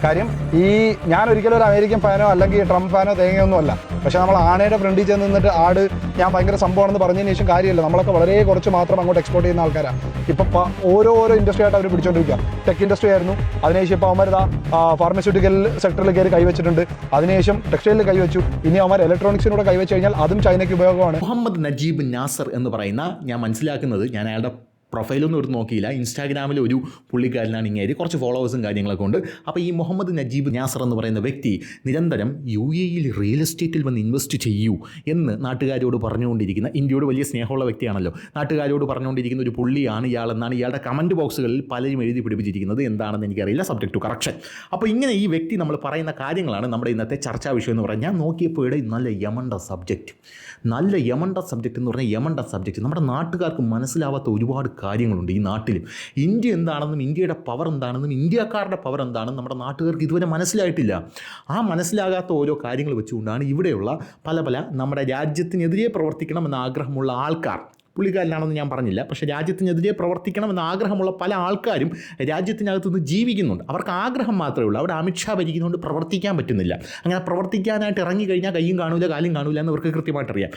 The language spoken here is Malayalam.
കാര്യം ഞാൻ ഒരിക്കലും ഒരു അമേരിക്കൻ ഫാനോ അല്ലെങ്കിൽ ട്രംപ് ഫാനോ തേങ്ങയൊന്നും അല്ല. പക്ഷേ നമ്മൾ ആനയുടെ ഫ്രണ്ടിൽ ചെന്ന് നിന്നിട്ട് ആട് ഞാൻ ഭയങ്കര സംഭവമാണെന്ന് പറഞ്ഞതിന് ശേഷം കാര്യമില്ല. നമ്മളൊക്കെ വളരെ കുറച്ച് മാത്രം അങ്ങോട്ട് എക്സ്പോർട്ട് ചെയ്യുന്ന ആൾക്കാരാണ്. ഇപ്പം ഓരോ ഇൻഡസ്ട്രി ആയിട്ട് അവർ പിടിച്ചോണ്ടിരിക്കുക. ടെക് ഇൻഡസ്ട്രി ആയിരുന്നു, അതിനുശേഷം ഇപ്പോൾ അവന്മാർ ഫാർമസ്യൂട്ടിക്കൽ സെക്ടറിൽ കയറി കൈവച്ചിട്ടുണ്ട്, അതിനുശേഷം ടെക്സ്റ്റൈലിൽ കൈവച്ചു, ഇനി അവന്മാർ ഇലക്ട്രോണിക്സിനൂടെ കൈവച്ച് കഴിഞ്ഞാൽ അതും ചൈനയ്ക്ക് ഉപയോഗമാണ്. മുഹമ്മദ് നജീബ് നാസർ എന്ന് പറയുന്ന, ഞാൻ മനസ്സിലാക്കുന്നത്, ഞാൻ അയാളുടെ പ്രൊഫൈലൊന്നും എടുത്ത് നോക്കിയില്ല, ഇൻസ്റ്റാഗ്രാമിൽ ഒരു പുള്ളിക്കാരനാണ് ഇങ്ങനെ കുറച്ച് ഫോളോവേഴ്സും കാര്യങ്ങളൊക്കെ ഉണ്ട്. അപ്പോൾ ഈ മുഹമ്മദ് നജീബ് നാസർ എന്ന് പറയുന്ന വ്യക്തി നിരന്തരം UAE റിയൽ എസ്റ്റേറ്റിൽ വന്ന് ഇൻവെസ്റ്റ് ചെയ്യൂ എന്ന് നാട്ടുകാരോട് പറഞ്ഞുകൊണ്ടിരിക്കുന്ന, ഇന്ത്യയോട് വലിയ സ്നേഹമുള്ള വ്യക്തിയാണല്ലോ, നാട്ടുകാരോട് പറഞ്ഞുകൊണ്ടിരിക്കുന്ന ഒരു പുള്ളിയാണ് ഇയാളെന്നാണ് ഇയാളുടെ കമൻറ്റ് ബോക്സുകളിൽ പലരും എഴുതി പിടിപ്പിച്ചിരിക്കുന്നത്. എന്താണെന്ന് എനിക്കറിയില്ല, സബ്ജക്ട് ടു കറക്ഷൻ. അപ്പോൾ ഇങ്ങനെ ഈ വ്യക്തി നമ്മൾ പറയുന്ന കാര്യങ്ങളാണ് നമ്മുടെ ഇന്നത്തെ ചർച്ചാ വിഷയം എന്ന് പറഞ്ഞാൽ. ഞാൻ നോക്കിയപ്പോൾ ഇവിടെ നല്ല യമണ്ട സബ്ജക്റ്റ് എന്ന് പറഞ്ഞാൽ യമണ്ട സബ്ജക്റ്റ്. നമ്മുടെ നാട്ടുകാർക്ക് മനസ്സിലാവാത്ത ഒരുപാട് കാര്യങ്ങളുണ്ട് ഈ നാട്ടിൽ. ഇന്ത്യ എന്താണെന്നും ഇന്ത്യയുടെ പവർ എന്താണെന്നും ഇന്ത്യക്കാരുടെ പവർ എന്താണെന്നും നമ്മുടെ നാട്ടുകാർക്ക് ഇതുവരെ മനസ്സിലായിട്ടില്ല. ആ മനസ്സിലാകാത്ത ഓരോ കാര്യങ്ങൾ വെച്ചുകൊണ്ടാണ് ഇവിടെയുള്ള പല നമ്മുടെ രാജ്യത്തിനെതിരെ പ്രവർത്തിക്കണമെന്ന ആഗ്രഹമുള്ള ആൾക്കാർ, പുള്ളിക്കാരനാണെന്ന് ഞാൻ പറഞ്ഞില്ല, പക്ഷേ രാജ്യത്തിനെതിരെ പ്രവർത്തിക്കണമെന്ന ആഗ്രഹമുള്ള പല ആൾക്കാരും രാജ്യത്തിനകത്തുനിന്ന് ജീവിക്കുന്നുണ്ട്. അവർക്ക് ആഗ്രഹം മാത്രമേ ഉള്ളൂ. അവിടെ അമിത്ഷാ ഭരിക്കുന്നതുകൊണ്ട് പ്രവർത്തിക്കാൻ പറ്റുന്നില്ല. അങ്ങനെ പ്രവർത്തിക്കാനായിട്ട് ഇറങ്ങിക്കഴിഞ്ഞാൽ കയ്യും കാണൂല കാലും കാണൂല എന്ന് അവർക്ക് കൃത്യമായിട്ടറിയാം.